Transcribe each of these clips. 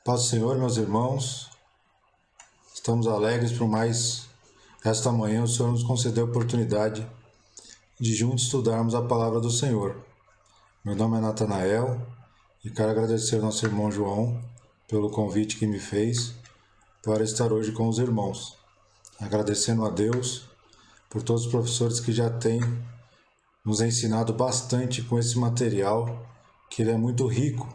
Paz do Senhor, meus irmãos, estamos alegres por mais esta manhã. O Senhor nos concedeu a oportunidade de juntos estudarmos a palavra do Senhor. Meu nome é Natanael e quero agradecer ao nosso irmão João pelo convite que me fez para estar hoje com os irmãos. Agradecendo a Deus por todos os professores que já têm nos ensinado bastante com esse material, que ele é muito rico,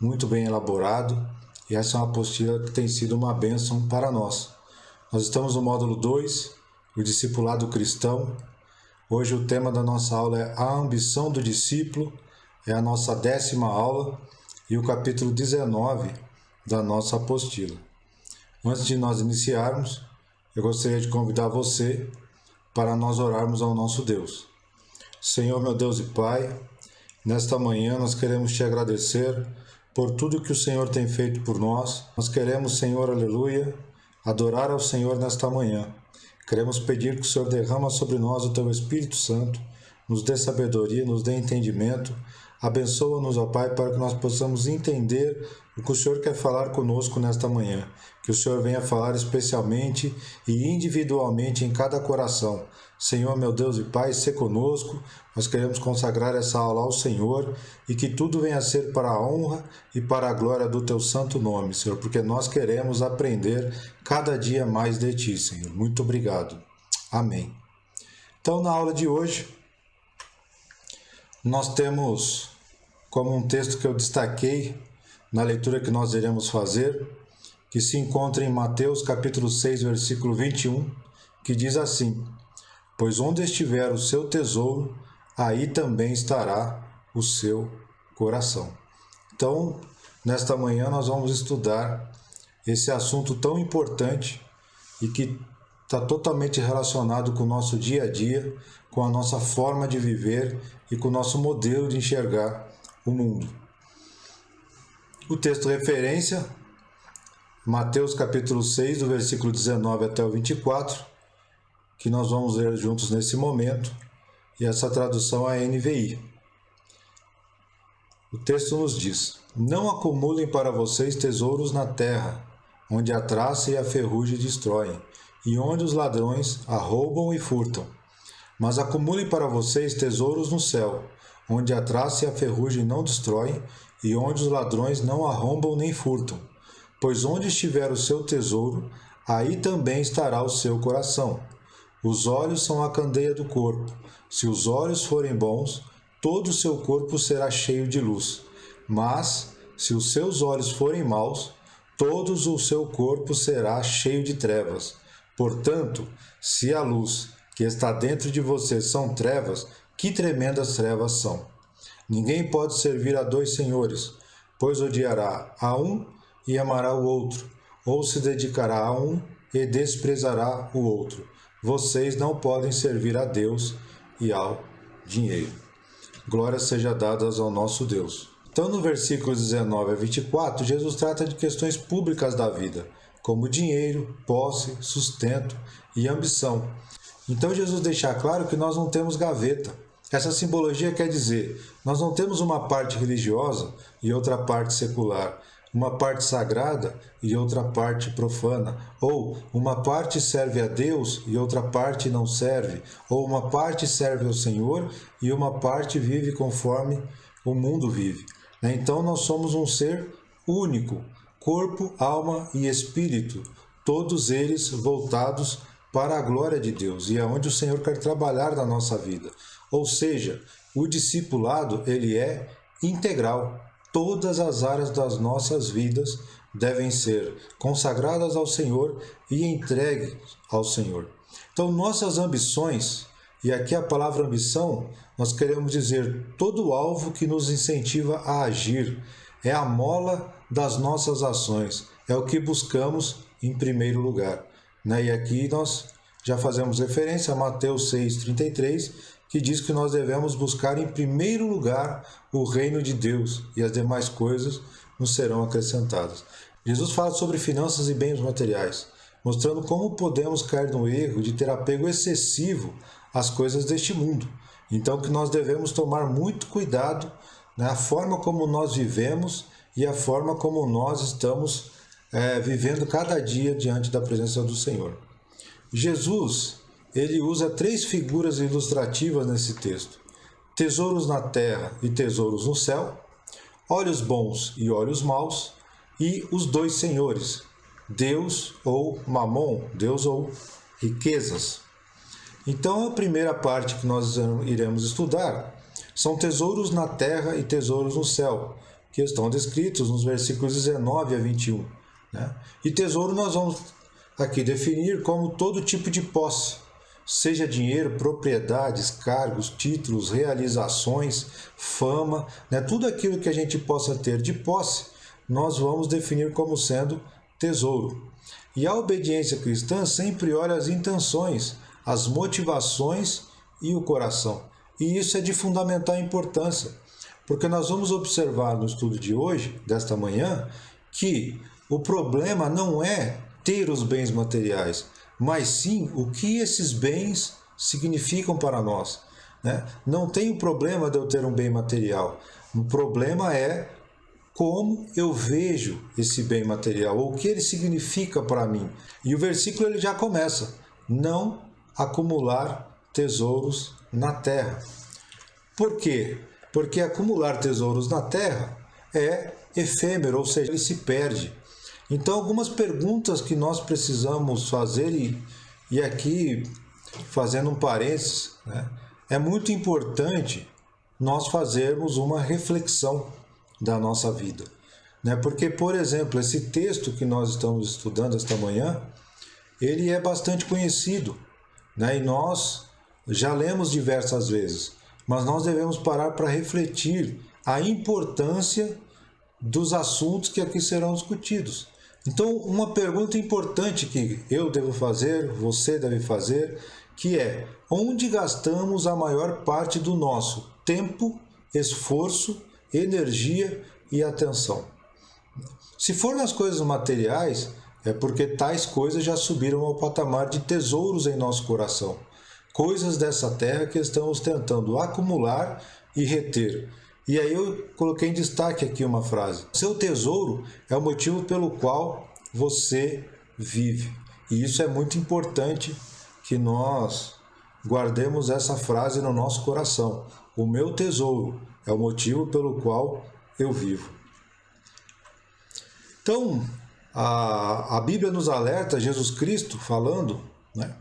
muito bem elaborado, e essa é uma apostila que tem sido uma bênção para nós. Nós estamos no módulo 2, o discipulado cristão. Hoje o tema da nossa aula é a ambição do discípulo, é a nossa 10ª aula e o capítulo 19 da nossa apostila. Antes de nós iniciarmos, eu gostaria de convidar você para nós orarmos ao nosso Deus. Senhor, meu Deus e Pai, nesta manhã nós queremos te agradecer por tudo que o Senhor tem feito por nós. Nós queremos, Senhor, aleluia, adorar ao Senhor nesta manhã. Queremos pedir que o Senhor derrama sobre nós o teu Espírito Santo, nos dê sabedoria, nos dê entendimento. Abençoa-nos, ó Pai, para que nós possamos entender o que o Senhor quer falar conosco nesta manhã. Que o Senhor venha falar especialmente e individualmente em cada coração. Senhor, meu Deus e Pai, sê conosco. Nós queremos consagrar essa aula ao Senhor e que tudo venha a ser para a honra e para a glória do teu santo nome, Senhor, porque nós queremos aprender cada dia mais de ti, Senhor. Muito obrigado. Amém. Então, na aula de hoje, nós temos como um texto que eu destaquei na leitura que nós iremos fazer, que se encontra em Mateus capítulo 6, versículo 21, que diz assim: pois onde estiver o seu tesouro, aí também estará o seu coração. Então, nesta manhã nós vamos estudar esse assunto tão importante e que está totalmente relacionado com o nosso dia a dia, com a nossa forma de viver e com o nosso modelo de enxergar o mundo. O texto referência, Mateus capítulo 6, do versículo 19 até o 24, que nós vamos ler juntos nesse momento, e essa tradução é a NVI. O texto nos diz: não acumulem para vocês tesouros na terra, onde a traça e a ferrugem destroem, e onde os ladrões arrombam e furtam. Mas acumulem para vocês tesouros no céu, onde a traça e a ferrugem não destroem, e onde os ladrões não arrombam nem furtam. Pois onde estiver o seu tesouro, aí também estará o seu coração. Os olhos são a candeia do corpo. Se os olhos forem bons, todo o seu corpo será cheio de luz. Mas, se os seus olhos forem maus, todo o seu corpo será cheio de trevas. Portanto, se a luz que está dentro de você são trevas, que tremendas trevas são! Ninguém pode servir a dois senhores, pois odiará a um e amará o outro, ou se dedicará a um e desprezará o outro. Vocês não podem servir a Deus e ao dinheiro. Glórias sejam dadas ao nosso Deus. Então, no versículo 19 a 24, Jesus trata de questões públicas da vida, como dinheiro, posse, sustento e ambição. Então, Jesus deixa claro que nós não temos gaveta. Essa simbologia quer dizer, nós não temos uma parte religiosa e outra parte secular, uma parte sagrada e outra parte profana, ou uma parte serve a Deus e outra parte não serve, ou uma parte serve ao Senhor e uma parte vive conforme o mundo vive. Então nós somos um ser único, corpo, alma e espírito, todos eles voltados para a glória de Deus, e é onde o Senhor quer trabalhar na nossa vida. Ou seja, o discipulado ele é integral. Todas as áreas das nossas vidas devem ser consagradas ao Senhor e entregues ao Senhor. Então, nossas ambições, e aqui a palavra ambição, nós queremos dizer todo alvo que nos incentiva a agir, é a mola das nossas ações, é o que buscamos em primeiro lugar. E aqui nós já fazemos referência a Mateus 6,33, que diz que nós devemos buscar em primeiro lugar o reino de Deus e as demais coisas nos serão acrescentadas. Jesus fala sobre finanças e bens materiais, mostrando como podemos cair no erro de ter apego excessivo às coisas deste mundo. Então que nós devemos tomar muito cuidado na forma como nós vivemos e a forma como nós estamos vivendo cada dia diante da presença do Senhor. Jesus, ele usa 3 figuras ilustrativas nesse texto: tesouros na terra e tesouros no céu, olhos bons e olhos maus, e os 2 senhores, Deus ou Mamon, Deus ou riquezas. Então, a primeira parte que nós iremos estudar são tesouros na terra e tesouros no céu, que estão descritos nos versículos 19 a 21. Né? E tesouro nós vamos aqui definir como todo tipo de posse, seja dinheiro, propriedades, cargos, títulos, realizações, fama, né? Tudo aquilo que a gente possa ter de posse, nós vamos definir como sendo tesouro. E a obediência cristã sempre olha as intenções, as motivações e o coração. E isso é de fundamental importância, porque nós vamos observar no estudo de hoje, desta manhã, que o problema não é ter os bens materiais, mas sim o que esses bens significam para nós. Né? Não tem o problema de eu ter um bem material, o problema é como eu vejo esse bem material, ou o que ele significa para mim. E o versículo ele já começa: não acumular tesouros na terra. Por quê? Porque acumular tesouros na terra é efêmero, ou seja, ele se perde. Então, algumas perguntas que nós precisamos fazer, e aqui, fazendo um parênteses, né, é muito importante nós fazermos uma reflexão da nossa vida. Né? Porque, por exemplo, esse texto que nós estamos estudando esta manhã, ele é bastante conhecido, né? E nós já lemos diversas vezes, mas nós devemos parar para refletir a importância dos assuntos que aqui serão discutidos. Então, uma pergunta importante que eu devo fazer, você deve fazer, que é: onde gastamos a maior parte do nosso tempo, esforço, energia e atenção? Se for nas coisas materiais, é porque tais coisas já subiram ao patamar de tesouros em nosso coração. Coisas dessa terra que estamos tentando acumular e reter. E aí eu coloquei em destaque aqui uma frase: seu tesouro é o motivo pelo qual você vive. E isso é muito importante que nós guardemos essa frase no nosso coração. O meu tesouro é o motivo pelo qual eu vivo. Então, a Bíblia nos alerta, Jesus Cristo falando, né,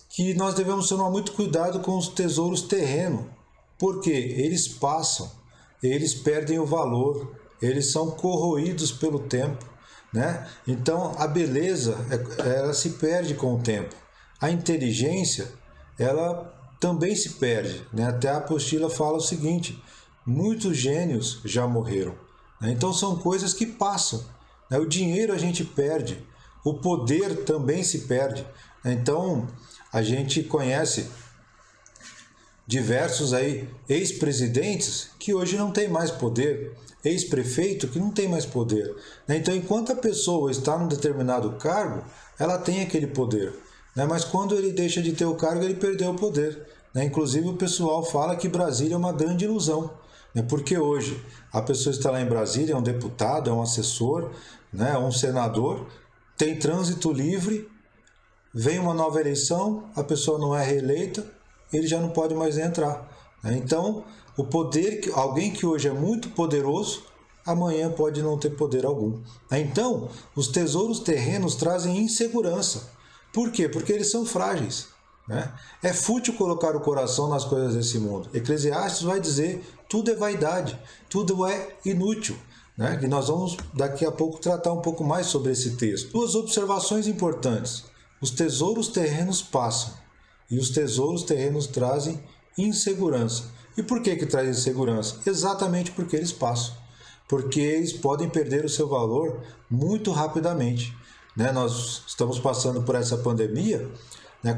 que nós devemos tomar muito cuidado com os tesouros terrenos, porque eles passam, eles perdem o valor, eles são corroídos pelo tempo. Né? Então, a beleza, ela se perde com o tempo. A inteligência, ela também se perde. Né? Até a apostila fala o seguinte: muitos gênios já morreram. Né? Então, são coisas que passam. Né? O dinheiro a gente perde, o poder também se perde. Então, a gente conhece diversos aí ex-presidentes que hoje não têm mais poder, ex-prefeito que não tem mais poder. Então, enquanto a pessoa está num determinado cargo, ela tem aquele poder. Mas quando ele deixa de ter o cargo, ele perdeu o poder. Inclusive, o pessoal fala que Brasília é uma grande ilusão, porque hoje a pessoa está lá em Brasília, é um deputado, é um assessor, é um senador, tem trânsito livre, vem uma nova eleição, a pessoa não é reeleita, ele já não pode mais entrar. Então, o poder, alguém que hoje é muito poderoso, amanhã pode não ter poder algum. Então, os tesouros terrenos trazem insegurança. Por quê? Porque eles são frágeis. É fútil colocar o coração nas coisas desse mundo. Eclesiastes vai dizer: tudo é vaidade, tudo é inútil. E nós vamos daqui a pouco tratar um pouco mais sobre esse texto. 2 observações importantes. Os tesouros terrenos passam e os tesouros terrenos trazem insegurança. E por que traz insegurança? Exatamente porque eles passam. Porque eles podem perder o seu valor muito rapidamente. Nós estamos passando por essa pandemia.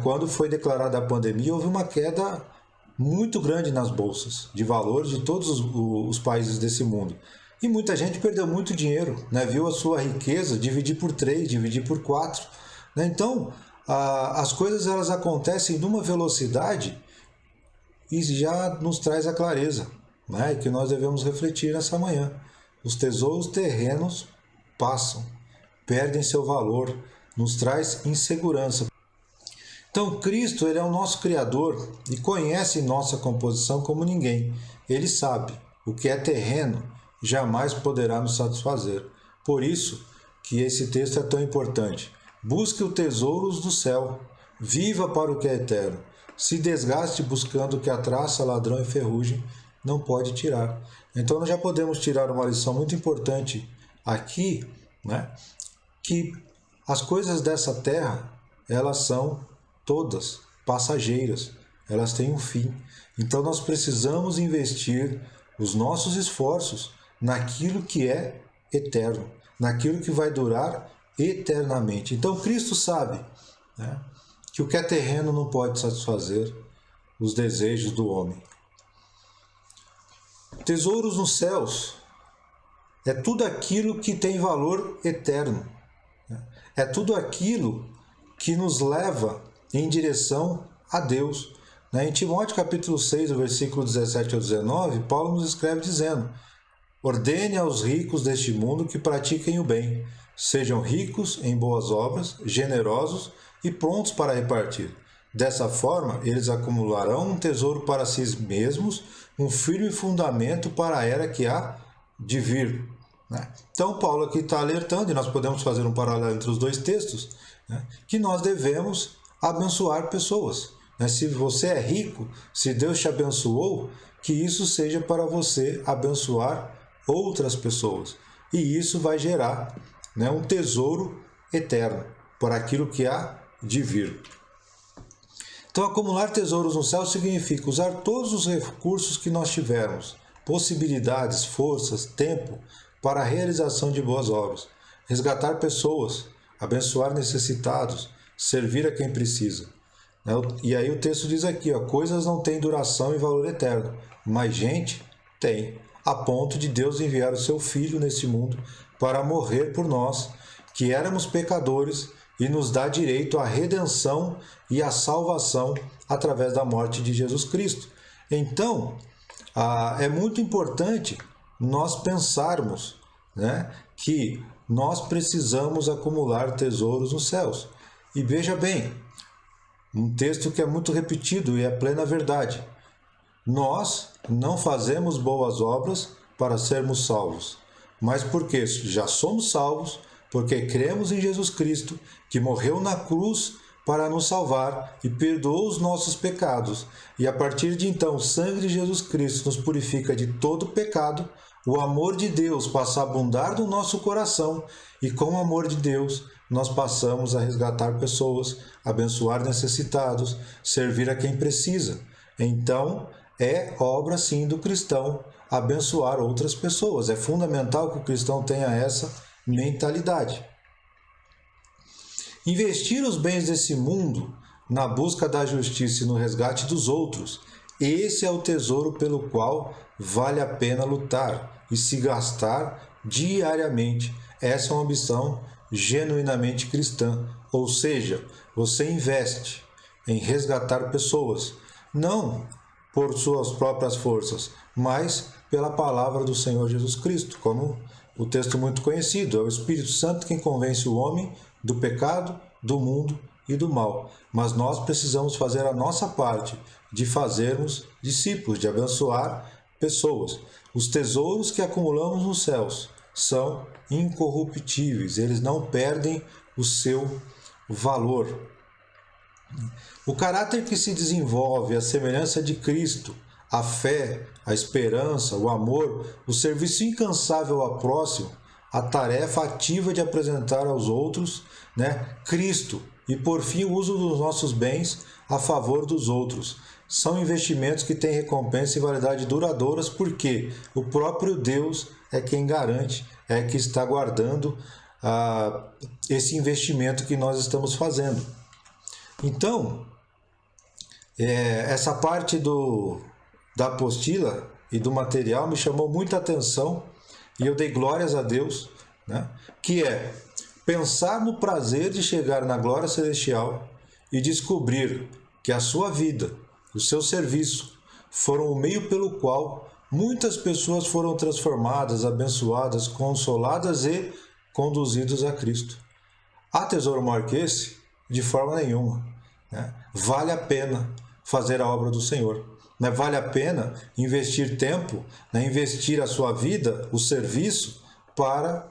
Quando foi declarada a pandemia, houve uma queda muito grande nas bolsas de valores de todos os países desse mundo. E muita gente perdeu muito dinheiro, viu a sua riqueza dividir por 3, dividir por 4. Então, as coisas elas acontecem numa velocidade e já nos traz a clareza, que nós devemos refletir nessa manhã. os tesouros terrenos passam, perdem seu valor, nos traz insegurança. Então, Cristo, ele é o nosso Criador e conhece nossa composição como ninguém. Ele sabe o que é terreno, jamais poderá nos satisfazer. Por isso que esse texto é tão importante. Busque os tesouros do céu, viva para o que é eterno. Se desgaste buscando o que a traça, ladrão e ferrugem não pode tirar. Então, nós já podemos tirar uma lição muito importante aqui, né? Que as coisas dessa terra, elas são todas passageiras, elas têm um fim. Então nós precisamos investir os nossos esforços naquilo que é eterno, naquilo que vai durar eternamente. Então Cristo sabe, né, que o que é terreno não pode satisfazer os desejos do homem. Tesouros nos céus é tudo aquilo que tem valor eterno. É tudo aquilo que nos leva em direção a Deus. Em Timóteo capítulo 6, versículo 17 ao 19, Paulo nos escreve dizendo: ordene aos ricos deste mundo que pratiquem o bem, sejam ricos em boas obras, generosos e prontos para repartir. Dessa forma, eles acumularão um tesouro para si mesmos, um firme fundamento para a era que há de vir. Então, Paulo aqui está alertando, e nós podemos fazer um paralelo entre os dois textos, que nós devemos abençoar pessoas. Se você é rico, se Deus te abençoou, que isso seja para você abençoar outras pessoas. E isso vai gerar um tesouro eterno para aquilo que há de vir. Então, acumular tesouros no céu significa usar todos os recursos que nós tivermos, possibilidades, forças, tempo, para a realização de boas obras, resgatar pessoas, abençoar necessitados, servir a quem precisa. E aí o texto diz aqui, coisas não têm duração e valor eterno, mas gente tem, a ponto de Deus enviar o seu Filho neste mundo para morrer por nós, que éramos pecadores, e nos dá direito à redenção e à salvação através da morte de Jesus Cristo. Então, é muito importante nós pensarmos, que nós precisamos acumular tesouros nos céus. E veja bem, um texto que é muito repetido e é plena verdade. Nós não fazemos boas obras para sermos salvos, mas porque já somos salvos, porque cremos em Jesus Cristo, que morreu na cruz para nos salvar e perdoou os nossos pecados. E a partir de então, o sangue de Jesus Cristo nos purifica de todo pecado, o amor de Deus passa a abundar no nosso coração e com o amor de Deus nós passamos a resgatar pessoas, abençoar necessitados, servir a quem precisa. Então, é obra sim do cristão abençoar outras pessoas. É fundamental que o cristão tenha essa mentalidade. Investir os bens desse mundo na busca da justiça e no resgate dos outros, esse é o tesouro pelo qual vale a pena lutar e se gastar diariamente. Essa é uma ambição genuinamente cristã, ou seja, você investe em resgatar pessoas, não por suas próprias forças, mas pela palavra do Senhor Jesus Cristo, como o texto muito conhecido, é o Espírito Santo quem convence o homem do pecado, do mundo e do mal. Mas nós precisamos fazer a nossa parte de fazermos discípulos, de abençoar pessoas. Os tesouros que acumulamos nos céus são incorruptíveis, eles não perdem o seu valor. O caráter que se desenvolve à semelhança de Cristo, a fé, a esperança, o amor, o serviço incansável ao próximo, a tarefa ativa de apresentar aos outros, Cristo, e por fim o uso dos nossos bens a favor dos outros. São investimentos que têm recompensa e validade duradouras, porque o próprio Deus é quem garante, é que está guardando esse investimento que nós estamos fazendo. Então, essa parte da apostila e do material me chamou muita atenção e eu dei glórias a Deus, que é pensar no prazer de chegar na glória celestial e descobrir que a sua vida, o seu serviço, foram o meio pelo qual muitas pessoas foram transformadas, abençoadas, consoladas e conduzidos a Cristo. Há tesouro maior que esse? De forma nenhuma. Né? Vale a pena fazer a obra do Senhor. Né? Vale a pena investir tempo, né? Investir a sua vida, o serviço, para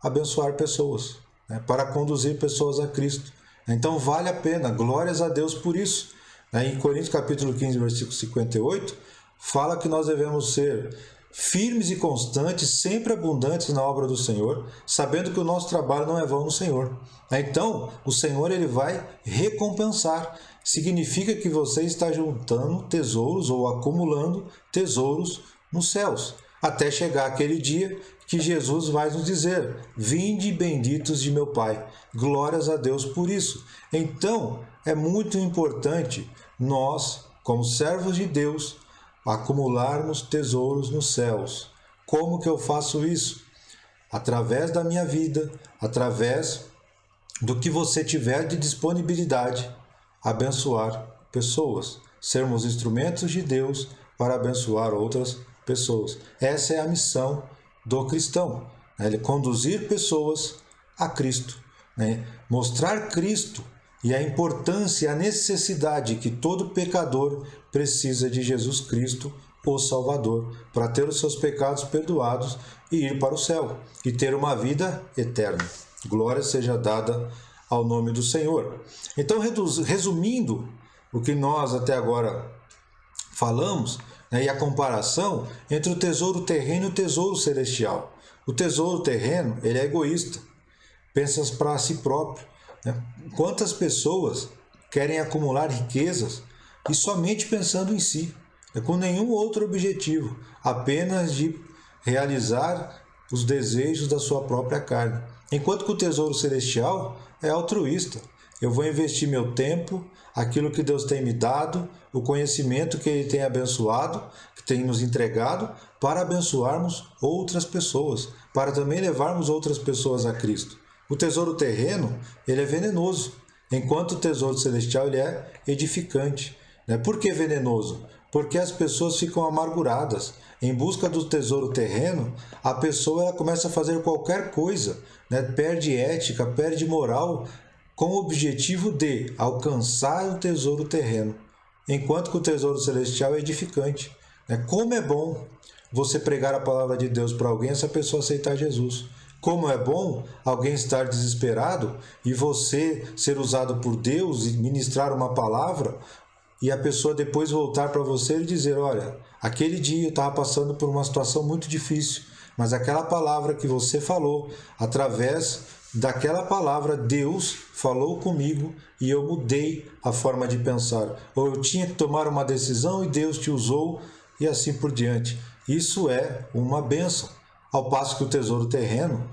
abençoar pessoas, né? Para conduzir pessoas a Cristo. Então vale a pena, glórias a Deus por isso. Né? Em Coríntios capítulo 15, versículo 58, fala que nós devemos ser firmes e constantes, sempre abundantes na obra do Senhor, sabendo que o nosso trabalho não é vão no Senhor. Então, o Senhor ele vai recompensar. Significa que você está juntando tesouros ou acumulando tesouros nos céus, até chegar aquele dia que Jesus vai nos dizer: vinde benditos de meu Pai. Glórias a Deus por isso. Então, é muito importante nós, como servos de Deus, acumularmos tesouros nos céus. Como que eu faço isso? Através da minha vida, através do que você tiver de disponibilidade, abençoar pessoas, sermos instrumentos de Deus para abençoar outras pessoas. Essa é a missão do cristão, né? Ele conduzir pessoas a Cristo, né? Mostrar Cristo e a importância e a necessidade que todo pecador precisa de Jesus Cristo, o Salvador, para ter os seus pecados perdoados e ir para o céu e ter uma vida eterna. Glória seja dada ao nome do Senhor. Então, resumindo o que nós até agora falamos, né, e a comparação entre o tesouro terreno e o tesouro celestial. O tesouro terreno, ele é egoísta, pensa para si próprio. Né? Quantas pessoas querem acumular riquezas e somente pensando em si, com nenhum outro objetivo, apenas de realizar os desejos da sua própria carne. Enquanto que o tesouro celestial é altruísta. Eu vou investir meu tempo, aquilo que Deus tem me dado, o conhecimento que Ele tem abençoado, que tem nos entregado, para abençoarmos outras pessoas, para também levarmos outras pessoas a Cristo. O tesouro terreno, ele é venenoso, enquanto o tesouro celestial ele é edificante. Né? Por que venenoso? Porque as pessoas ficam amarguradas. Em busca do tesouro terreno, a pessoa ela começa a fazer qualquer coisa, né? Perde ética, perde moral, com o objetivo de alcançar o tesouro terreno, enquanto que o tesouro celestial é edificante. Né? Como é bom você pregar a palavra de Deus para alguém, essa pessoa aceitar Jesus. Como é bom alguém estar desesperado e você ser usado por Deus e ministrar uma palavra e a pessoa depois voltar para você e dizer: olha, aquele dia eu estava passando por uma situação muito difícil, mas aquela palavra que você falou, através daquela palavra, Deus falou comigo e eu mudei a forma de pensar. Ou eu tinha que tomar uma decisão e Deus te usou e assim por diante. Isso é uma bênção. Ao passo que o tesouro terreno,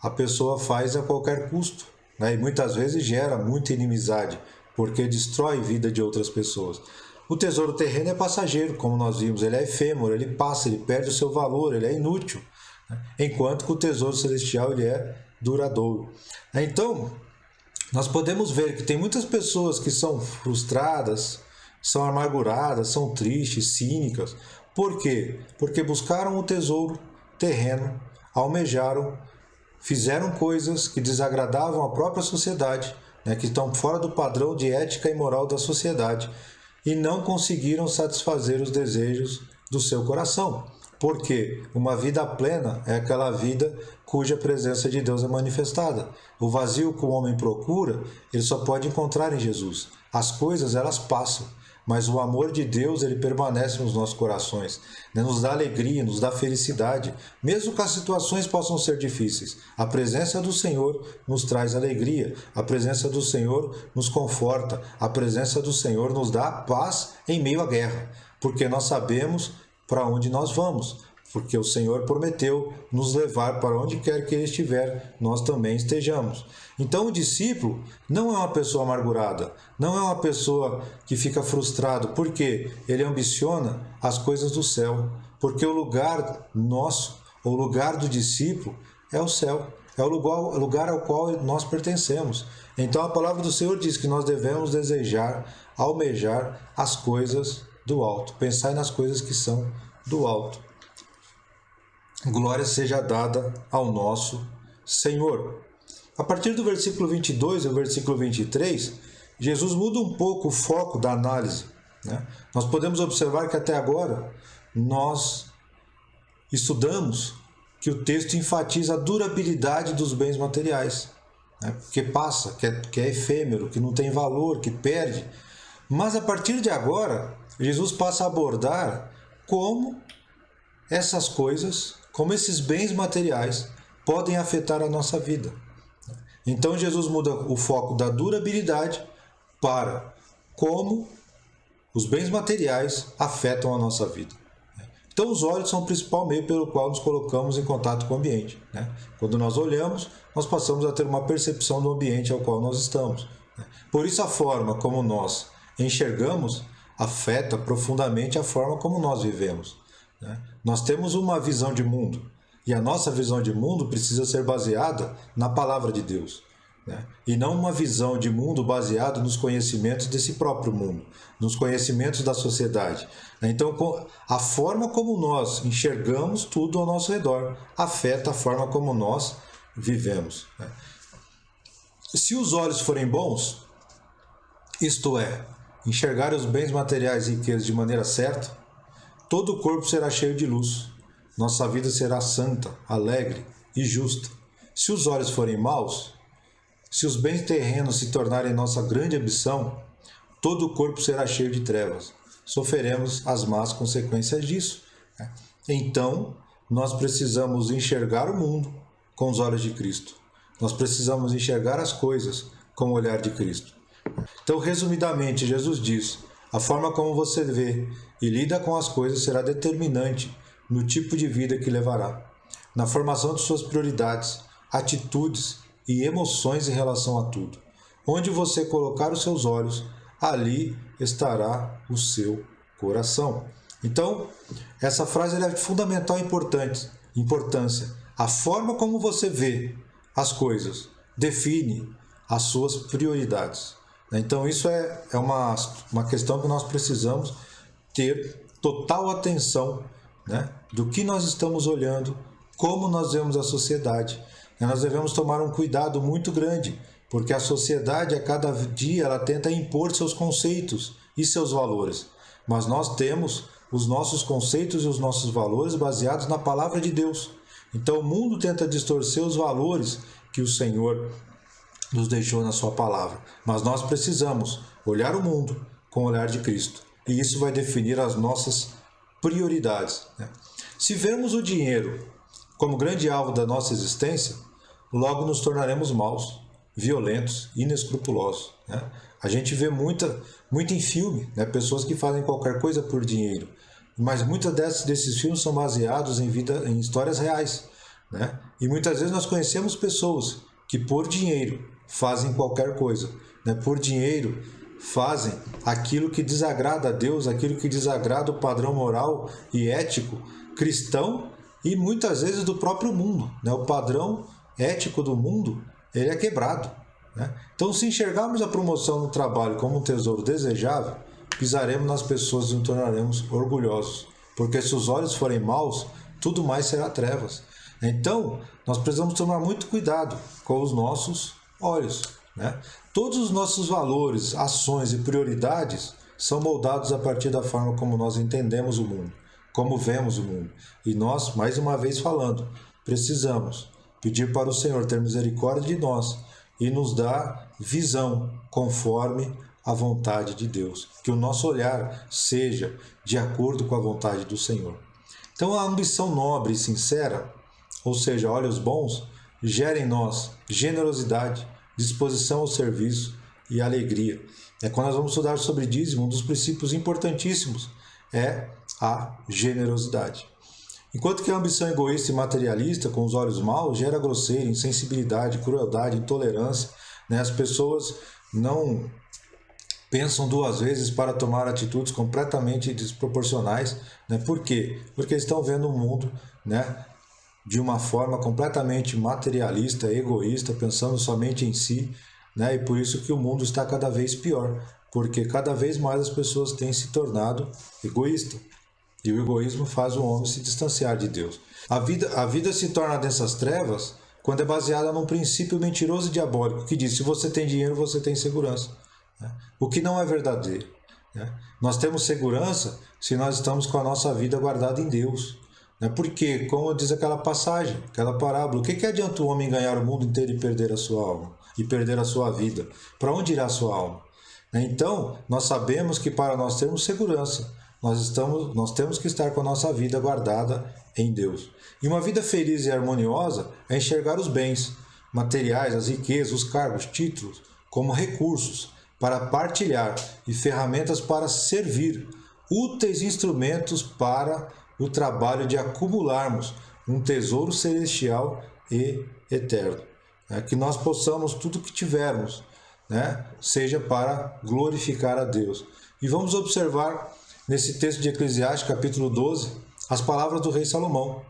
a pessoa faz a qualquer custo, né? E muitas vezes gera muita inimizade, porque destrói a vida de outras pessoas. O tesouro terreno é passageiro, como nós vimos, ele é efêmero, ele passa, ele perde o seu valor, ele é inútil, né? Enquanto que o tesouro celestial ele é duradouro. Então, nós podemos ver que tem muitas pessoas que são frustradas, são amarguradas, são tristes, cínicas. Por quê? Porque buscaram o tesouro terreno, almejaram, fizeram coisas que desagradavam a própria sociedade, né, que estão fora do padrão de ética e moral da sociedade, e não conseguiram satisfazer os desejos do seu coração. Porque uma vida plena é aquela vida cuja presença de Deus é manifestada. O vazio que o homem procura, ele só pode encontrar em Jesus. As coisas, elas passam, mas o amor de Deus, ele permanece nos nossos corações, né? Nos dá alegria, nos dá felicidade, mesmo que as situações possam ser difíceis. A presença do Senhor nos traz alegria, a presença do Senhor nos conforta, a presença do Senhor nos dá paz em meio à guerra, porque nós sabemos para onde nós vamos, porque o Senhor prometeu nos levar para onde quer que Ele estiver, nós também estejamos. Então o discípulo não é uma pessoa amargurada, não é uma pessoa que fica frustrado, porque ele ambiciona as coisas do céu, porque o lugar nosso, o lugar do discípulo é o céu, é o lugar ao qual nós pertencemos. Então a palavra do Senhor diz que nós devemos desejar, almejar as coisas do alto, pensar nas coisas que são do alto. Glória seja dada ao nosso Senhor. A partir do versículo 22 e o versículo 23, Jesus muda um pouco o foco da análise, né? Nós podemos observar que até agora nós estudamos que o texto enfatiza a durabilidade dos bens materiais, né? Que passa, que é efêmero, que não tem valor, que perde. Mas a partir de agora, Jesus passa a abordar como essas coisas, como esses bens materiais podem afetar a nossa vida. Então Jesus muda o foco da durabilidade para como os bens materiais afetam a nossa vida. Então os olhos são o principal meio pelo qual nos colocamos em contato com o ambiente, né? Quando nós olhamos, nós passamos a ter uma percepção do ambiente ao qual nós estamos. Por isso a forma como nós enxergamos afeta profundamente a forma como nós vivemos, né? Nós temos uma visão de mundo e a nossa visão de mundo precisa ser baseada na palavra de Deus, né? E não uma visão de mundo baseada nos conhecimentos desse próprio mundo, nos conhecimentos da sociedade. Então, a forma como nós enxergamos tudo ao nosso redor afeta a forma como nós vivemos, né? Se os olhos forem bons, isto é, enxergar os bens materiais e riquezas de maneira certa, todo o corpo será cheio de luz. Nossa vida será santa, alegre e justa. Se os olhos forem maus, se os bens terrenos se tornarem nossa grande ambição, todo o corpo será cheio de trevas. Sofreremos as más consequências disso. Então, nós precisamos enxergar o mundo com os olhos de Cristo. Nós precisamos enxergar as coisas com o olhar de Cristo. Então, resumidamente, Jesus diz: a forma como você vê e lida com as coisas será determinante no tipo de vida que levará, na formação de suas prioridades, atitudes e emoções em relação a tudo. Onde você colocar os seus olhos, ali estará o seu coração. Então, essa frase é de fundamental importância. A forma como você vê as coisas define as suas prioridades. Então, isso é uma questão que nós precisamos ter total atenção, né, do que nós estamos olhando, como nós vemos a sociedade. Nós devemos tomar um cuidado muito grande, porque a sociedade, a cada dia, ela tenta impor seus conceitos e seus valores. Mas nós temos os nossos conceitos e os nossos valores baseados na palavra de Deus. Então o mundo tenta distorcer os valores que o Senhor nos deixou na sua palavra. Mas nós precisamos olhar o mundo com o olhar de Cristo. E isso vai definir as nossas prioridades, né? Se vermos o dinheiro como grande alvo da nossa existência, logo nos tornaremos maus, violentos, inescrupulosos, né? A gente vê muito em filme, né? Pessoas que fazem qualquer coisa por dinheiro, mas muitos desses filmes são baseados em histórias reais, né? E muitas vezes nós conhecemos pessoas que por dinheiro fazem qualquer coisa, né? Por dinheiro fazem aquilo que desagrada a Deus, aquilo que desagrada o padrão moral e ético cristão e muitas vezes do próprio mundo, né? O padrão ético do mundo, ele é quebrado, né? Então, se enxergarmos a promoção no trabalho como um tesouro desejável, pisaremos nas pessoas e nos tornaremos orgulhosos, porque se os olhos forem maus, tudo mais será trevas. Então, nós precisamos tomar muito cuidado com os nossos olhos, né? Todos os nossos valores, ações e prioridades são moldados a partir da forma como nós entendemos o mundo, como vemos o mundo. E nós, mais uma vez falando, precisamos pedir para o Senhor ter misericórdia de nós e nos dar visão conforme a vontade de Deus. Que o nosso olhar seja de acordo com a vontade do Senhor. Então, a ambição nobre e sincera, ou seja, olhos bons, gera em nós generosidade, disposição ao serviço e alegria. Quando nós vamos estudar sobre dízimo, um dos princípios importantíssimos é a generosidade. Enquanto que a ambição egoísta e materialista, com os olhos maus, gera grosseira, insensibilidade, crueldade, intolerância, né? As pessoas não pensam duas vezes para tomar atitudes completamente desproporcionais, né? Por quê? Porque estão vendo o mundo, né, de uma forma completamente materialista, egoísta, pensando somente em si, né? E por isso que o mundo está cada vez pior, porque cada vez mais as pessoas têm se tornado egoístas. E o egoísmo faz o homem se distanciar de Deus. A vida se torna dessas trevas quando é baseada num princípio mentiroso e diabólico que diz: se você tem dinheiro, você tem segurança. O que não é verdadeiro. Nós temos segurança se nós estamos com a nossa vida guardada em Deus. Porque, como diz aquela passagem, aquela parábola, o que adianta o homem ganhar o mundo inteiro e perder a sua alma? E perder a sua vida? Para onde irá a sua alma? Então, nós sabemos que para nós termos segurança, nós temos que estar com a nossa vida guardada em Deus. E uma vida feliz e harmoniosa é enxergar os bens materiais, as riquezas, os cargos, títulos, como recursos para partilhar e ferramentas para servir, úteis instrumentos para o trabalho de acumularmos um tesouro celestial e eterno. Que nós possamos tudo que tivermos, seja para glorificar a Deus. E vamos observar nesse texto de Eclesiastes, capítulo 12, as palavras do rei Salomão,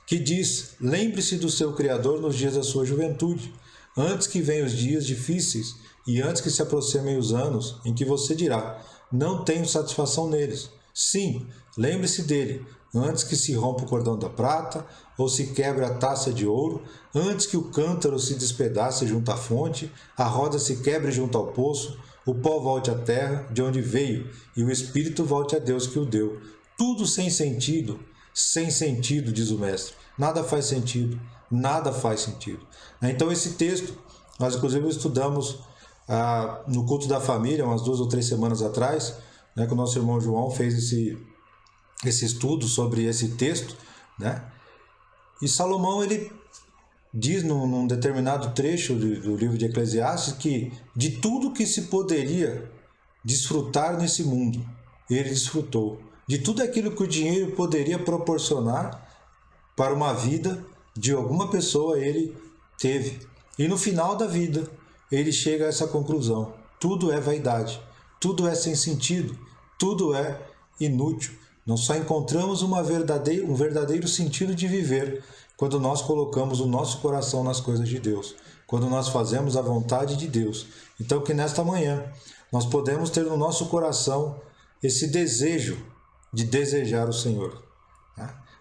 que diz: lembre-se do seu Criador nos dias da sua juventude, antes que venham os dias difíceis e antes que se aproximem os anos em que você dirá: não tenho satisfação neles. Sim, lembre-se dele, antes que se rompa o cordão da prata, ou se quebre a taça de ouro, antes que o cântaro se despedace junto à fonte, a roda se quebre junto ao poço, o pó volte à terra, de onde veio, e o espírito volte a Deus que o deu. Tudo sem sentido, diz o mestre. Nada faz sentido, nada faz sentido. Então esse texto, nós inclusive estudamos no culto da família, umas 2 ou 3 semanas atrás, que o nosso irmão João fez esse estudo sobre esse texto, E Salomão, ele diz num determinado trecho do livro de Eclesiastes que de tudo que se poderia desfrutar nesse mundo, ele desfrutou. De tudo aquilo que o dinheiro poderia proporcionar para uma vida de alguma pessoa, ele teve. E no final da vida, ele chega a essa conclusão: tudo é vaidade, tudo é sem sentido, tudo é inútil. Nós só encontramos um verdadeiro sentido de viver quando nós colocamos o nosso coração nas coisas de Deus, quando nós fazemos a vontade de Deus. Então que nesta manhã nós podemos ter no nosso coração esse desejo de desejar o Senhor,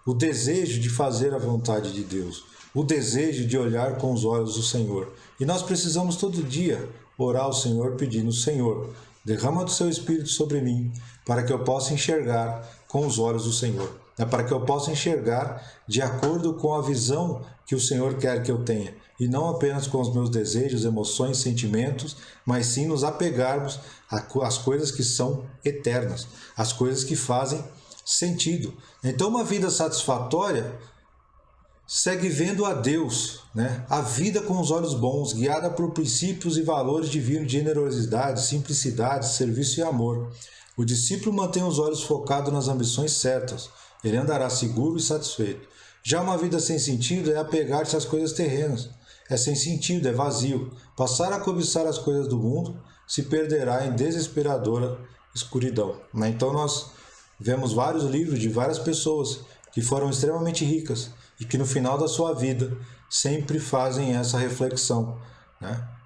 o desejo de fazer a vontade de Deus, o desejo de olhar com os olhos do Senhor. E nós precisamos todo dia orar ao Senhor pedindo: Senhor, derrama do seu Espírito sobre mim, para que eu possa enxergar com os olhos do Senhor, para que eu possa enxergar de acordo com a visão que o Senhor quer que eu tenha, e não apenas com os meus desejos, emoções, sentimentos, mas sim nos apegarmos às coisas que são eternas, às coisas que fazem sentido. Então uma vida satisfatória segue vendo a Deus, a vida com os olhos bons, guiada por princípios e valores divinos de generosidade, simplicidade, serviço e amor. O discípulo mantém os olhos focados nas ambições certas, ele andará seguro e satisfeito. Já uma vida sem sentido é apegar-se às coisas terrenas, é sem sentido, é vazio. Passar a cobiçar as coisas do mundo se perderá em desesperadora escuridão. Então nós vemos vários livros de várias pessoas que foram extremamente ricas e que no final da sua vida sempre fazem essa reflexão,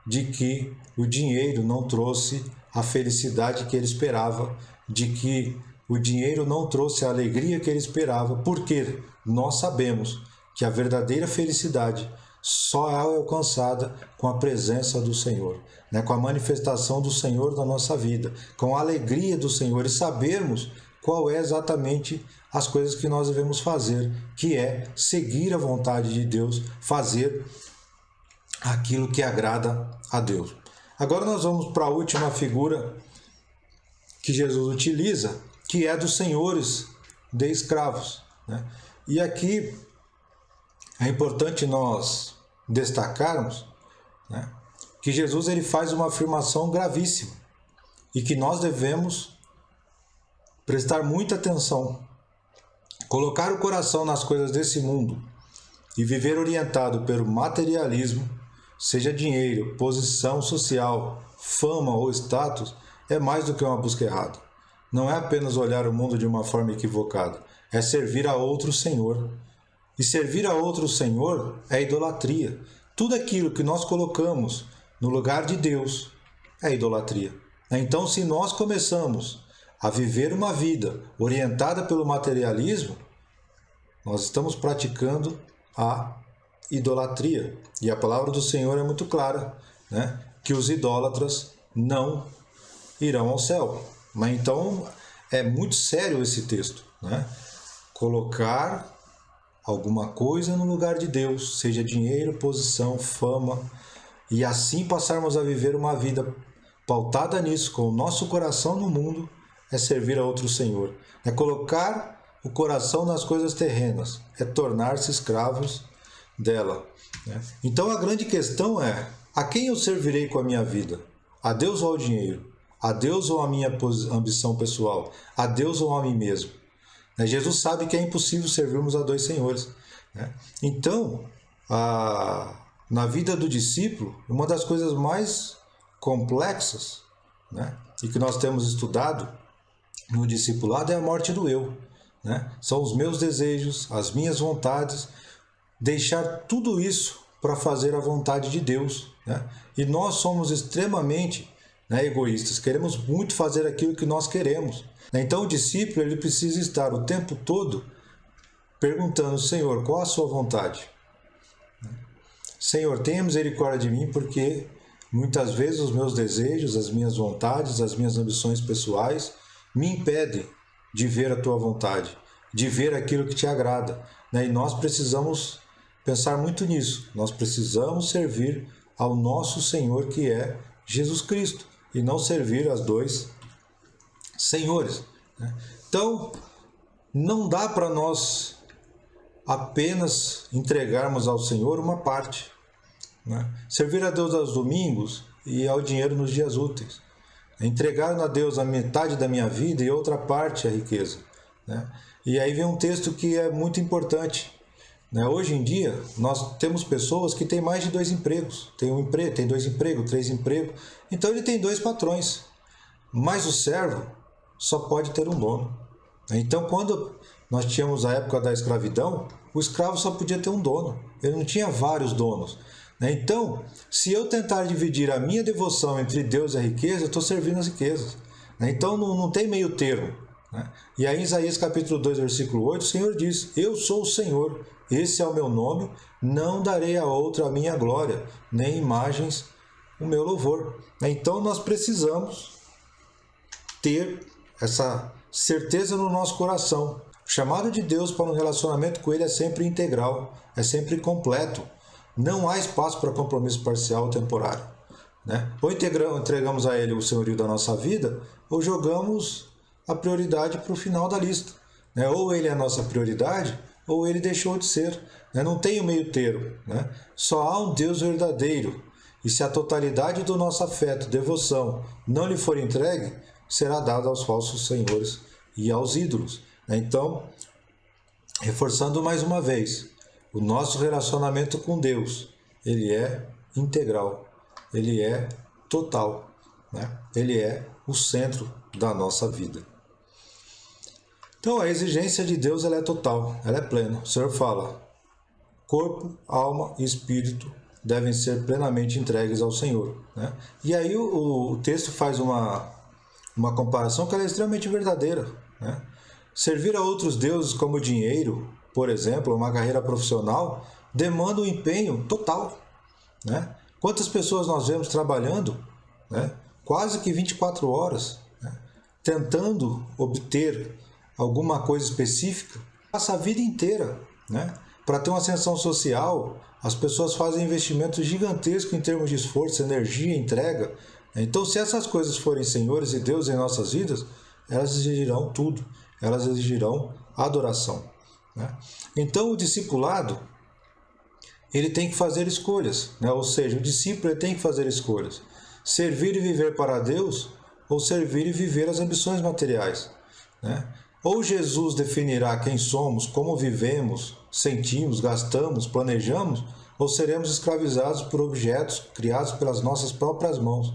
de que o dinheiro não trouxe a felicidade que ele esperava, de que o dinheiro não trouxe a alegria que ele esperava, porque nós sabemos que a verdadeira felicidade só é alcançada com a presença do Senhor, com a manifestação do Senhor na nossa vida, com a alegria do Senhor, e sabermos qual é exatamente as coisas que nós devemos fazer, que é seguir a vontade de Deus, fazer aquilo que agrada a Deus. Agora nós vamos para a última figura que Jesus utiliza, que é dos senhores de escravos. E aqui é importante nós destacarmos que Jesus ele faz uma afirmação gravíssima e que nós devemos prestar muita atenção. Colocar o coração nas coisas desse mundo e viver orientado pelo materialismo, seja dinheiro, posição social, fama ou status, é mais do que uma busca errada. Não é apenas olhar o mundo de uma forma equivocada, é servir a outro Senhor. E servir a outro Senhor é idolatria. Tudo aquilo que nós colocamos no lugar de Deus é idolatria. Então, se nós começamos a viver uma vida orientada pelo materialismo, nós estamos praticando a idolatria. E a palavra do Senhor é muito clara, né? Que os idólatras não irão ao céu. Mas então é muito sério esse texto, né? Colocar alguma coisa no lugar de Deus, seja dinheiro, posição, fama, e assim passarmos a viver uma vida pautada nisso, com o nosso coração no mundo, é servir a outro Senhor. É colocar o coração nas coisas terrenas, é tornar-se escravos dela, né? Então a grande questão é: a quem eu servirei com a minha vida? A Deus ou ao dinheiro? A Deus ou a minha ambição pessoal? A Deus ou a mim mesmo? Jesus sabe que é impossível servirmos a dois senhores, né? Então, na vida do discípulo, uma das coisas mais complexas, né, e que nós temos estudado no discipulado é a morte do eu, né? São os meus desejos, as minhas vontades, deixar tudo isso para fazer a vontade de Deus, né? E nós somos extremamente, né, egoístas, queremos muito fazer aquilo que nós queremos. Então o discípulo ele precisa estar o tempo todo perguntando: Senhor, qual a sua vontade? Senhor, tenha misericórdia de mim, porque muitas vezes os meus desejos, as minhas vontades, as minhas ambições pessoais me impedem de ver a tua vontade, de ver aquilo que te agrada, né? E nós precisamos pensar muito nisso. Nós precisamos servir ao nosso Senhor, que é Jesus Cristo, e não servir a dois senhores, né? Então, não dá para nós apenas entregarmos ao Senhor uma parte, né? Servir a Deus aos domingos e ao dinheiro nos dias úteis. Entregar a Deus a metade da minha vida e outra parte a riqueza, né? E aí vem um texto que é muito importante, né? Hoje em dia, nós temos pessoas que têm mais de 2 empregos. Tem um emprego, tem 2 empregos, 3 empregos. Então ele tem 2 patrões. Mas o servo só pode ter um dono. Então, quando nós tínhamos a época da escravidão, o escravo só podia ter um dono. Ele não tinha vários donos, né? Então, se eu tentar dividir a minha devoção entre Deus e a riqueza, eu estou servindo as riquezas, né? Então, não tem meio termo, né? E aí, em Isaías capítulo 2, versículo 8, o Senhor diz: eu sou o Senhor, esse é o meu nome, não darei a outro a minha glória, nem imagens o meu louvor. Então, nós precisamos ter essa certeza no nosso coração. O chamado de Deus para um relacionamento com Ele é sempre integral, é sempre completo. Não há espaço para compromisso parcial ou temporário, né? Ou entregamos a Ele o senhorio da nossa vida, ou jogamos a prioridade para o final da lista, né? Ou Ele é a nossa prioridade, ou Ele deixou de ser, né? Não tem o meio termo, né? Só há um Deus verdadeiro. E se a totalidade do nosso afeto, devoção, não lhe for entregue, será dado aos falsos senhores e aos ídolos. Então, reforçando mais uma vez, o nosso relacionamento com Deus, ele é integral, ele é total, né? Ele é o centro da nossa vida. Então, a exigência de Deus ela é total, ela é plena. O Senhor fala: corpo, alma e espírito devem ser plenamente entregues ao Senhor, né? E aí o texto faz uma comparação que ela é extremamente verdadeira, né? Servir a outros deuses como dinheiro, por exemplo, uma carreira profissional, demanda um empenho total, né? Quantas pessoas nós vemos trabalhando, né, quase que 24 horas, né, tentando obter alguma coisa específica, passa a vida inteira, né? Para ter uma ascensão social, as pessoas fazem investimentos gigantescos em termos de esforço, energia, entrega. Então, se essas coisas forem senhores e Deus em nossas vidas, elas exigirão tudo, elas exigirão adoração, né? Então, o discipulado, ele tem que fazer escolhas, né? Ou seja, o discípulo ele tem que fazer escolhas. Servir e viver para Deus, ou servir e viver as ambições materiais, né? Ou Jesus definirá quem somos, como vivemos, sentimos, gastamos, planejamos, ou seremos escravizados por objetos criados pelas nossas próprias mãos.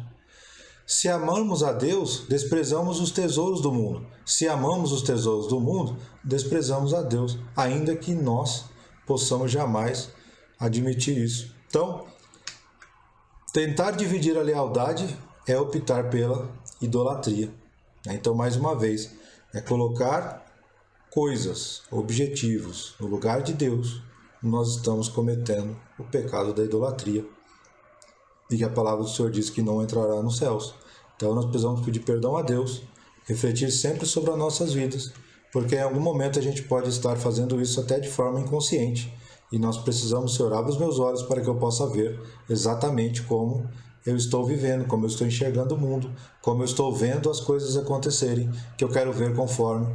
Se amamos a Deus, desprezamos os tesouros do mundo. Se amamos os tesouros do mundo, desprezamos a Deus, ainda que nós possamos jamais admitir isso. Então, tentar dividir a lealdade é optar pela idolatria, Então, mais uma vez, é colocar coisas, objetivos no lugar de Deus, nós estamos cometendo o pecado da idolatria. E que a palavra do Senhor diz que não entrará nos céus. Então nós precisamos pedir perdão a Deus, refletir sempre sobre as nossas vidas, porque em algum momento a gente pode estar fazendo isso até de forma inconsciente. E nós precisamos, Senhor, abre os meus olhos para que eu possa ver exatamente como eu estou vivendo, como eu estou enxergando o mundo, como eu estou vendo as coisas acontecerem, que eu quero ver conforme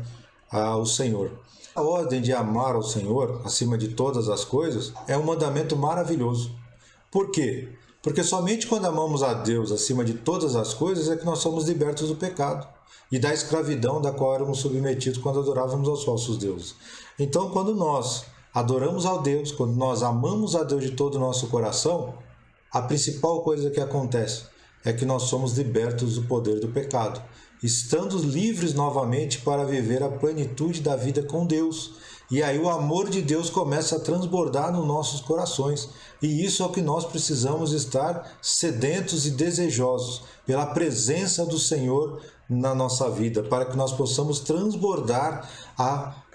ao Senhor. A ordem de amar ao Senhor, acima de todas as coisas, é um mandamento maravilhoso. Por quê? Porque somente quando amamos a Deus acima de todas as coisas é que nós somos libertos do pecado e da escravidão da qual éramos submetidos quando adorávamos aos falsos deuses. Então, quando nós adoramos a Deus, quando nós amamos a Deus de todo o nosso coração, a principal coisa que acontece é que nós somos libertos do poder do pecado, estando livres novamente para viver a plenitude da vida com Deus. E aí o amor de Deus começa a transbordar nos nossos corações. E isso é o que nós precisamos estar sedentos e desejosos pela presença do Senhor na nossa vida, para que nós possamos transbordar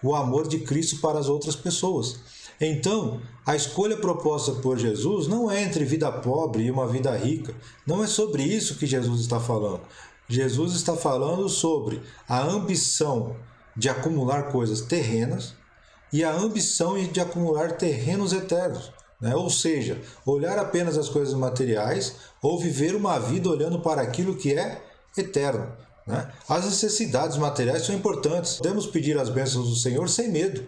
o amor de Cristo para as outras pessoas. Então, a escolha proposta por Jesus não é entre vida pobre e uma vida rica. Não é sobre isso que Jesus está falando. Jesus está falando sobre a ambição de acumular coisas terrenas e a ambição de acumular terrenos eternos. Ou seja, olhar apenas as coisas materiais ou viver uma vida olhando para aquilo que é eterno. As necessidades materiais são importantes. Podemos pedir as bênçãos do Senhor sem medo.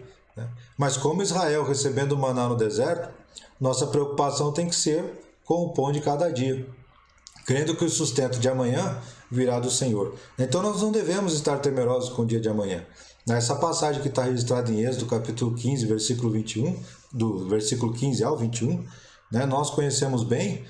Mas como Israel recebendo o maná no deserto, nossa preocupação tem que ser com o pão de cada dia, crendo que o sustento de amanhã virá do Senhor. Então nós não devemos estar temerosos com o dia de amanhã. Nessa passagem que está registrada em Êxodo, capítulo 15, versículo 21, do versículo 15 ao 21, nós conhecemos bem,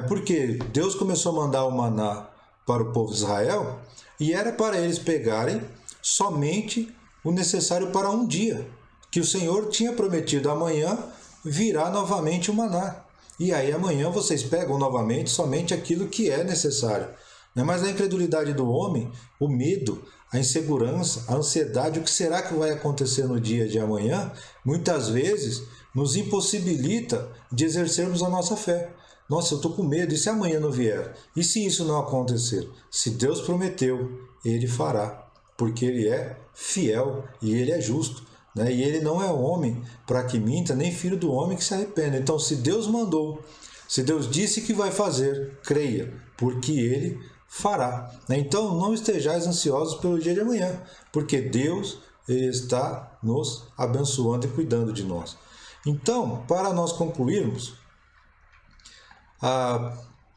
porque Deus começou a mandar o maná para o povo de Israel e era para eles pegarem somente o necessário para um dia, que o Senhor tinha prometido: amanhã virá novamente o maná. E aí amanhã vocês pegam novamente somente aquilo que é necessário. Mas a incredulidade do homem, o medo, a insegurança, a ansiedade, o que será que vai acontecer no dia de amanhã, muitas vezes nos impossibilita de exercermos a nossa fé. Nossa, eu estou com medo, e se amanhã não vier? E se isso não acontecer? Se Deus prometeu, Ele fará, porque Ele é fiel e Ele é justo. E Ele não é homem para que minta, nem filho do homem que se arrependa. Então, se Deus mandou, se Deus disse que vai fazer, creia, porque Ele fará. Então, não estejais ansiosos pelo dia de amanhã, porque Deus está nos abençoando e cuidando de nós. Então, para nós concluirmos,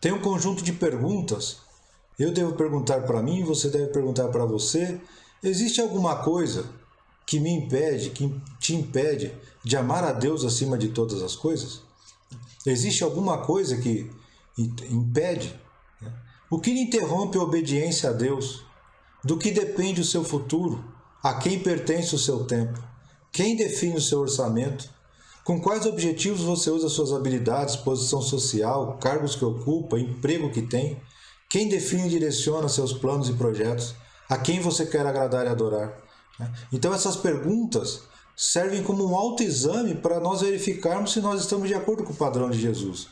tem um conjunto de perguntas. Eu devo perguntar para mim, você deve perguntar para você. Existe alguma coisa que me impede, que te impede de amar a Deus acima de todas as coisas? Existe alguma coisa que impede? O que lhe interrompe a obediência a Deus? Do que depende o seu futuro? A quem pertence o seu tempo? Quem define o seu orçamento? Com quais objetivos você usa suas habilidades, posição social, cargos que ocupa, emprego que tem? Quem define e direciona seus planos e projetos? A quem você quer agradar e adorar? Então essas perguntas servem como um autoexame para nós verificarmos se nós estamos de acordo com o padrão de Jesus.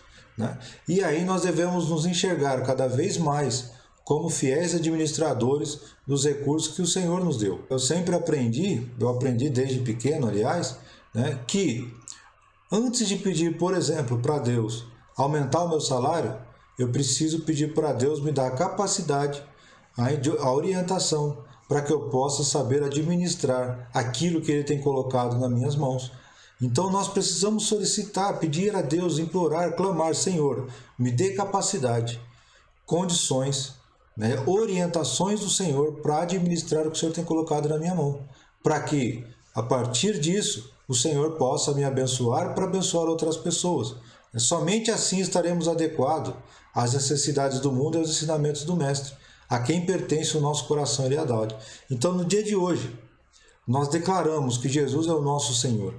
E aí nós devemos nos enxergar cada vez mais como fiéis administradores dos recursos que o Senhor nos deu. Eu aprendi desde pequeno, aliás, que antes de pedir, por exemplo, para Deus aumentar o meu salário, eu preciso pedir para Deus me dar a capacidade, a orientação, para que eu possa saber administrar aquilo que Ele tem colocado nas minhas mãos. Então nós precisamos solicitar, pedir a Deus, implorar, clamar: Senhor, me dê capacidade, condições, orientações do Senhor para administrar o que o Senhor tem colocado na minha mão, para que, a partir disso, o Senhor possa me abençoar para abençoar outras pessoas. Somente assim estaremos adequados às necessidades do mundo e aos ensinamentos do Mestre, a quem pertence o nosso coração e lealdade. Então, no dia de hoje, nós declaramos que Jesus é o nosso Senhor.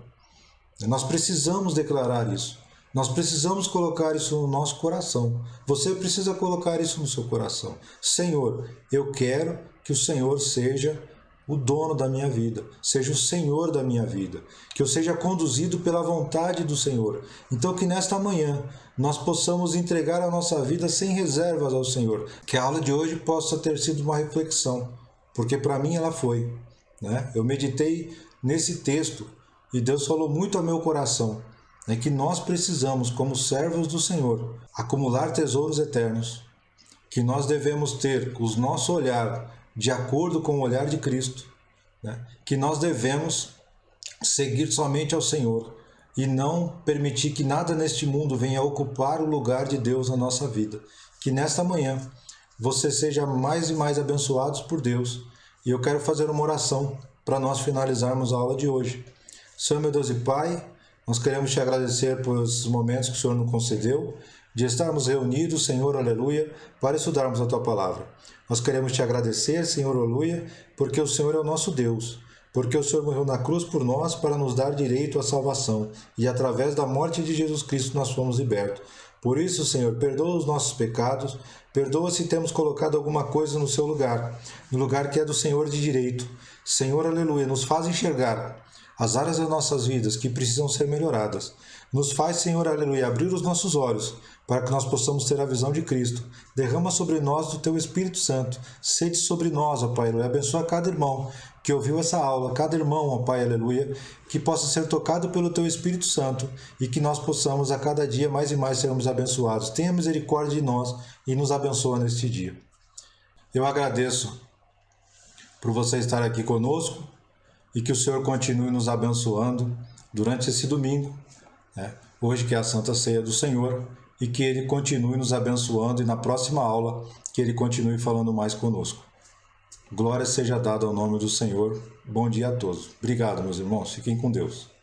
Nós precisamos declarar isso. Nós precisamos colocar isso no nosso coração. Você precisa colocar isso no seu coração. Senhor, eu quero que o Senhor seja o dono da minha vida, seja o Senhor da minha vida, que eu seja conduzido pela vontade do Senhor. Então que nesta manhã nós possamos entregar a nossa vida sem reservas ao Senhor. Que a aula de hoje possa ter sido uma reflexão, porque para mim ela foi, né? Eu meditei nesse texto e Deus falou muito ao meu coração, né, que nós precisamos, como servos do Senhor, acumular tesouros eternos, que nós devemos ter o nosso olhar de acordo com o olhar de Cristo, né? Que nós devemos seguir somente ao Senhor e não permitir que nada neste mundo venha ocupar o lugar de Deus na nossa vida. Que nesta manhã você seja mais e mais abençoados por Deus. E eu quero fazer uma oração para nós finalizarmos a aula de hoje. Senhor, meu Deus e Pai, nós queremos te agradecer por esses momentos que o Senhor nos concedeu, de estarmos reunidos, Senhor, aleluia, para estudarmos a Tua Palavra. Nós queremos te agradecer, Senhor, aleluia, porque o Senhor é o nosso Deus, porque o Senhor morreu na cruz por nós para nos dar direito à salvação, e através da morte de Jesus Cristo nós fomos libertos. Por isso, Senhor, perdoa os nossos pecados, perdoa se temos colocado alguma coisa no seu lugar, no lugar que é do Senhor de direito. Senhor, aleluia, nos faz enxergar as áreas das nossas vidas que precisam ser melhoradas. Nos faz, Senhor, aleluia, abrir os nossos olhos para que nós possamos ter a visão de Cristo. Derrama sobre nós do Teu Espírito Santo. Sede sobre nós, ó Pai, aleluia. Abençoa cada irmão que ouviu essa aula, cada irmão, ó Pai, aleluia, que possa ser tocado pelo Teu Espírito Santo e que nós possamos a cada dia mais e mais sermos abençoados. Tenha misericórdia de nós e nos abençoa neste dia. Eu agradeço por você estar aqui conosco e que o Senhor continue nos abençoando durante esse domingo, né? Hoje que é a Santa Ceia do Senhor, e que Ele continue nos abençoando e na próxima aula que Ele continue falando mais conosco. Glória seja dada ao nome do Senhor. Bom dia a todos. Obrigado, meus irmãos. Fiquem com Deus.